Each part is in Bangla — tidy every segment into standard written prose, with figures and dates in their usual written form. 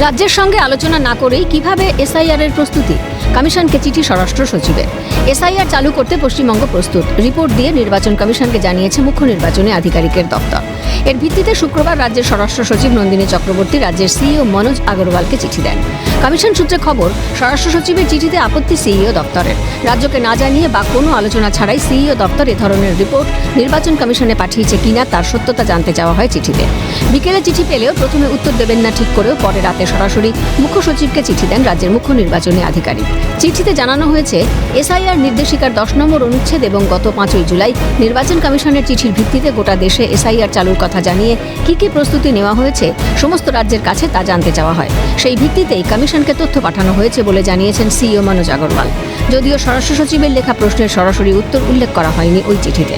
রাজ্যের সঙ্গে আলোচনা না করেই কিভাবে এসআইআর এর প্রস্তুতি? কমিশনকে চিঠি স্বরাষ্ট্র সচিবের। এসআইআর চালু করতে পশ্চিমবঙ্গ প্রস্তুত, রিপোর্ট দিয়ে নির্বাচন কমিশনকে জানিয়েছে মুখ্য নির্বাচনী আধিকারিকের দপ্তর। এর ভিত্তিতে শুক্রবার রাজ্যের স্বরাষ্ট্র সচিব নন্দিনী চক্রবর্তী রাজ্যের সিইও মনোজ আগরওয়ালকে চিঠি দেন। কমিশন সূত্রে খবর, স্বরাষ্ট্র সচিবের চিঠিতে আপত্তি সিইও দপ্তরের। রাজ্যকে না জানিয়ে বা কোনো আলোচনা ছাড়াই সিইও দপ্তর এ ধরনের রিপোর্ট নির্বাচন কমিশনে পাঠিয়েছে কিনা তার সত্যতা জানতে চাওয়া হয় চিঠিতে। বিকেলে চিঠি পেলেও প্রথমে উত্তর দেবেন না ঠিক করেও পরে রাতে সরাসরি মুখ্য সচিবকে চিঠি দেন রাজ্যের মুখ্য নির্বাচনী আধিকারিক। চিঠিতে জানানো হয়েছে, এসআইআর নির্দেশিকার 10 নম্বর অনুচ্ছেদ এবং গত 5ই জুলাই নির্বাচন কমিশনের চিঠির ভিত্তিতে গোটা দেশে এসআইআর চালুর কথা জানিয়ে কি প্রস্তুতি নেওয়া হয়েছে সমস্ত রাজ্যের কাছে তা জানতে চাওয়া হয়। সেই ভিত্তিতেই কমিশনকে তথ্য পাঠানো হয়েছে বলে জানিয়েছেন সিইও মনোজ আগরওয়াল। যদিও স্বরাষ্ট্র সচিবের লেখা প্রশ্নের সরাসরি উত্তর উল্লেখ করা হয়নি ওই চিঠিতে।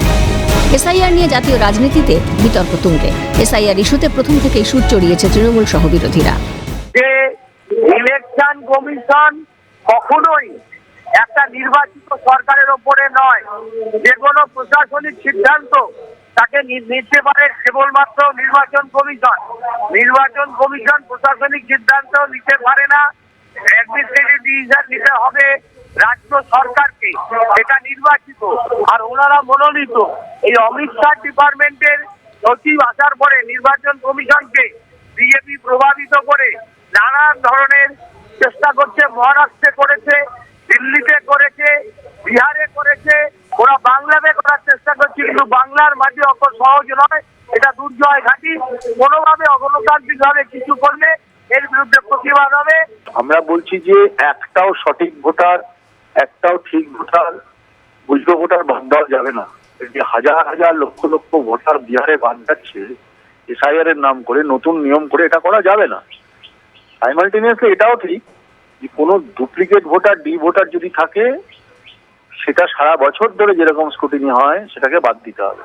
এসআইআর নিয়ে জাতীয় রাজনীতিতে বিতর্ক তুঙ্গে। এসআইআর ইস্যুতে প্রথম থেকেই সুর চড়িয়েছে তৃণমূল সহ বিরোধীরা। ইলেকশন কমিশন কখনোই একটা নির্বাচিত সরকারের ওপরে নয়, যে কোনো প্রশাসনিক সিদ্ধান্ত তাকে নিতে পারে কেবলমাত্র নির্বাচন কমিশন। নির্বাচন কমিশন প্রশাসনিক সিদ্ধান্ত নিতে পারে না, অ্যাডমিনিস্ট্রেটিভ ডিসিশন নিতে হবে রাজ্য সরকারকে, এটা নির্বাচিত আর ওনারা মনোনীত। এই অমিত শাহ ডিপার্টমেন্টের সচিব আসার পরে নির্বাচন কমিশনকে বিজেপি প্রভাবিত করে নানান ধরনের চেষ্টা করছে। মহারাষ্ট্রে করেছে, দিল্লিতে করেছে, বিহারে করেছে, ওরা বাংলাতে করার চেষ্টা করছে, কিন্তু বাংলার মাঝে অত সহজ নয়। এটা দুর্জয় ঘাঁটি। কোনোভাবে অগণতান্ত্রিক ভাবে কিছু করলে এর বিরুদ্ধে প্রতিবাদ হবে। আমরা বলছি যে একটাও সঠিক ভোটার, একটাও ঠিক ভোটার, বৈধ ভোটার বাদ দেওয়া যাবে না। যে হাজার হাজার লক্ষ লক্ষ ভোটার বিহারে বাদ যাচ্ছে এসআইআর এর নাম করে, নতুন নিয়ম করে, এটা করা যাবে না। সাইমালটেনিয়াসলি এটাও ঠিক যে কোনো ডুপ্লিকেট ভোটার, ডি ভোটার যদি থাকে সেটা সারা বছর ধরে যেরকম স্ক্রুটিনি হয় সেটাকে বাদ দিতে হবে।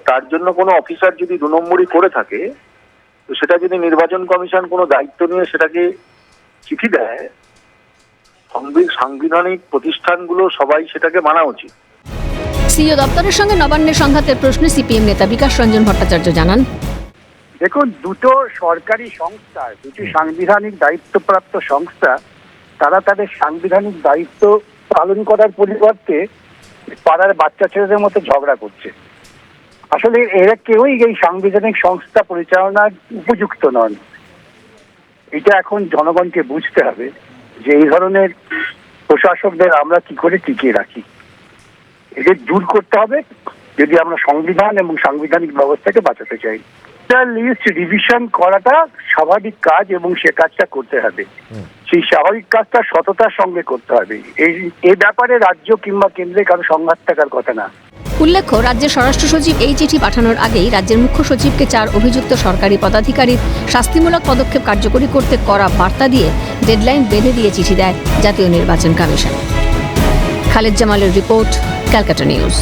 তার জন্য কোনো অফিসার যদি 2 নম্বরই করে থাকে, তো সেটা যদি নির্বাচন কমিশন কোনো দায়িত্ব নিয়ে সেটাকে চিঠি দেয়, সাংবিধানিক প্রতিষ্ঠানগুলো সবাই সেটাকে মানা উচিত। সিইও দপ্তরের সঙ্গে নবান্নের সংঘাতের প্রশ্নে সিপিএম নেতা বিকাশ রঞ্জন ভট্টাচার্য জানান, দেখুন, দুটো সরকারি সংস্থা, দুটি সাংবিধানিক দায়িত্বপ্রাপ্ত সংস্থা, তারা তাদের সাংবিধানিক দায়িত্ব পালন করার পরিবর্তে পাড়ার বাচ্চা ছেলেদের মতো ঝগড়া করছে। আসলে এরা কেউই এই সাংবিধানিক সংস্থা পরিচালনার উপযুক্ত নন। এটা এখন জনগণকে বুঝতে হবে যে এই ধরনের প্রশাসকদের আমরা কি করে টিকিয়ে রাখি। এদের দূর করতে হবে যদি আমরা সংবিধান এবং সাংবিধানিক ব্যবস্থাকে বাঁচাতে চাই। লিস্ট রিভিশন করাটা স্বাভাবিক কাজ এবং সে কাজটা করতে হবে। সেই স্বাভাবিক কাজটা সততার সঙ্গে করতে হবে। এই ব্যাপারে রাজ্য কিংবা কেন্দ্রে কারো সংঘাত থাকার কথা না। উল্লেখ্য, রাজ্যের স্বরাষ্ট্র সচিব এই চিঠি পাঠানোর আগেই রাজ্যের মুখ্য সচিবকে 4 অভিযুক্ত সরকারি পদাধিকারীর শাস্তিমূলক পদক্ষেপ কার্যকরী করতে করা বার্তা দিয়ে ডেডলাইন বেঁধে দিয়ে চিঠি দেয় জাতীয় নির্বাচন কমিশন। খালেদ জামালের রিপোর্ট, ক্যালকাটা নিউজ।